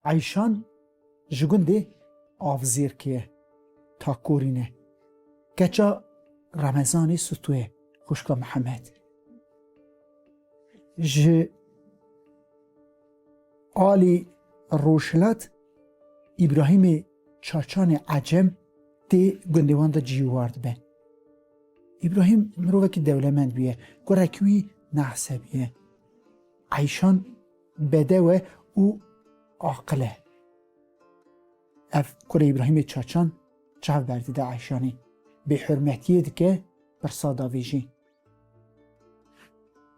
عیشان جگنده آفزیر که تا کورینه کچا رمضانی ستوه خوشکا محمد ج آلی روشلت ابراهیم چاچان عجم دی گندوان دا جیوارد به ابراهیم مروه که دولمند بیه گرکوی نحسه بیه عیشان بدوه او عاقله اف کره ابراهیم چاچان چاو بردیده عیشانی به حرمتیه دکه بر ساداویجی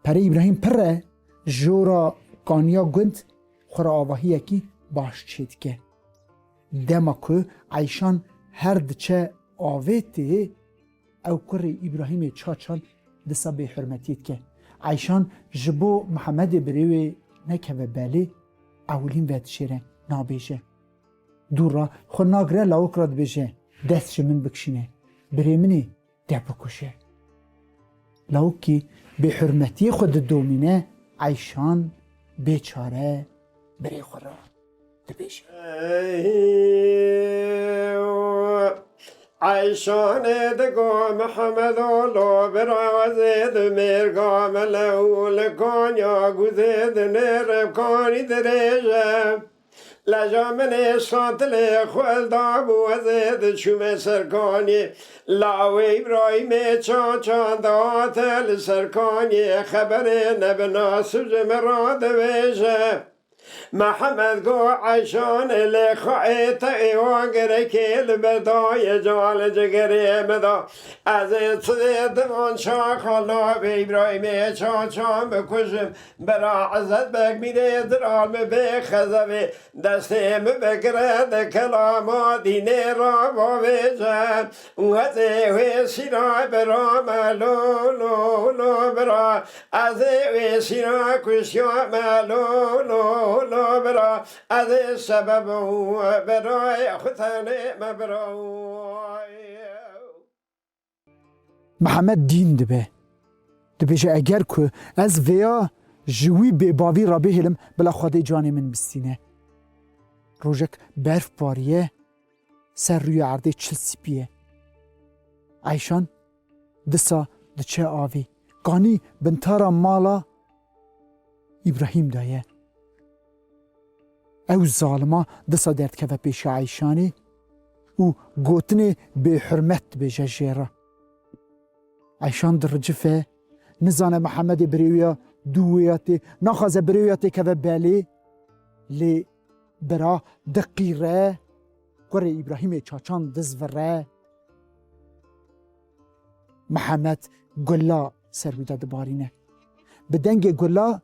پره ابراهیم پره جورا کانیا گند خورا آواهیه کی باش چید که دما که عیشان هر دچه آویتی او کره ابراهیم چاچان دسا به حرمتیه که عیشان جبو محمد بریوی نکه و بلی اولین وید شیره نابیجه دورا خو ناگره لاوکراد بیجه دست من بکشینه بری منی ده بکشه لاوکی به حرمتی خود دومینه عیشان بیچاره بری خورا دبیشه عیشان دگو محمد لو برازد مرگام لول کانیا گوزد نرکانی درجه لجامن ساتل خود دابو ازد شوم سرکانی لاو ابراهیم چاچان داتل سرکانی خبر نبناسوز مراد ویشه محمد گو عیشان لخوایت ایوانگر کل بدای جال جگری مدا از صدید من شاخالا به ابراهیم چاچان بکشم برا عزت بگ میره درالم بخزوی دستیم بگرد کلاما دینه را باویجن وزیوی سیرای برا ملو لو لو برا ازیوی سیرای کشیا ملو لو لو برا از سبب برای خطانه مبرای محمد دین دبه دبیجه اگر که از ویا جوی به باوی را بهلم بلا خود جانی من بستینه روژک برف باریه سر روی عرده چل سیپیه عیشان دسا دچه آوی گانی بنتارا مالا ابراهیم دایه او ظالما دسا درد که و پیش عیشانی او گوتنی به حرمت به ججیره عیشان در رجفه نزانه محمد بریویا دویاتی نخوازه بریویاتی که و بلی لی برا دقیره گره ابراهیم چاچان دزوره محمد گلا سرویده دبارینه به دنگ گلا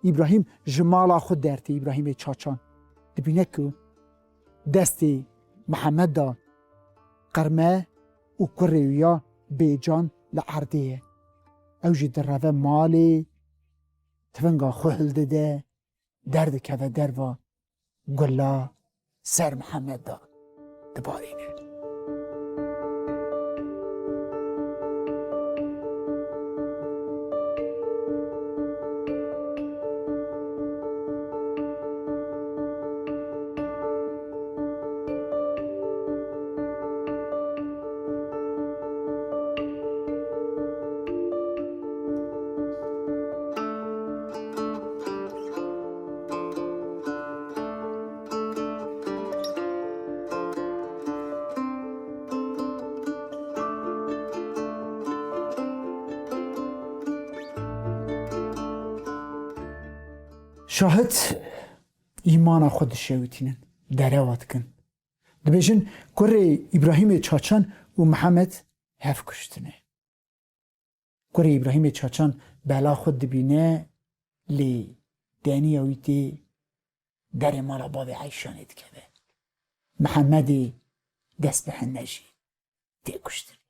ابراهیم جمالا خود درتی ابراهیم چاچان دبینه که دستی محمد دا قرمه و کرویا بیجان لعرده اوجی در روه مالی تفنگا خوهل دده درد که و دروا گلا سر محمد دا دبارینه شاهد ایمان خود شویتینن دروات کن دبیجن کره ابراهیم چاچان و محمد هف کشتنه کره ابراهیم چاچان بلا خود دبینه لی دینی اویتی در مالا باب عیشانید که محمدی دست به هنجی دی کشتن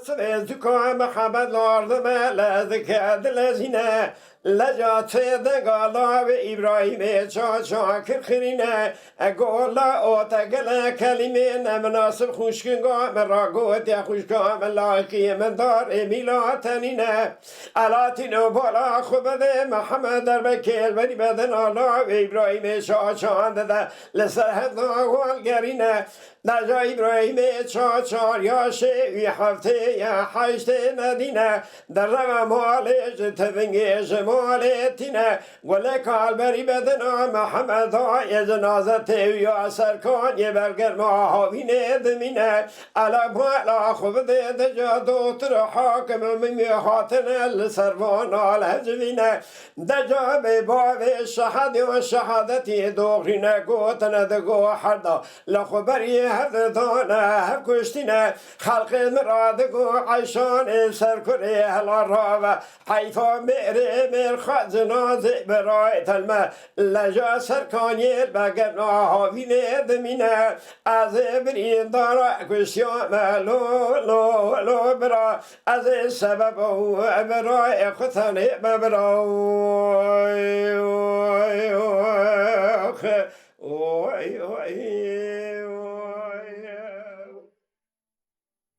سرزكو محمد لورد ما لذك دلزينة لجات دقالا و إبراهيم چاچا کرخرینه اگولا اوتگل کلمه نمناسب خوشکنگا مرا گوت یا خوشکا ملاکی من دار میلاتنینه الاتینو بالا خوبده محمد در بکل بری بدن آلا و إبراهيم چاچا ده لسرحد ناغوالگرینه نجا إبراهيم چاچار یا شوی هفته یا حشته ندینه در رو مالش تفنگش مالتینه گله کالبری بدنا محمد های جنازت یا سرکان یه برگر ماهاوینه دمینه علا بالا خوب ده جا دوتر حاکم ممی خاطن لسروان آل هجوینه دجا به باب شهد و شهادتی دوغرینه گوتنه دگو حردا لخبری هفت دانه هف کشتینه خلق مرادگو عیشان سرکره هلا را و حیفا مره مرخواد جنازه برای تلمه لجا سرکانیل بگر ناهاوینه دمینه از برین دارا کشیام لو برا از سبب او برای خطانه برای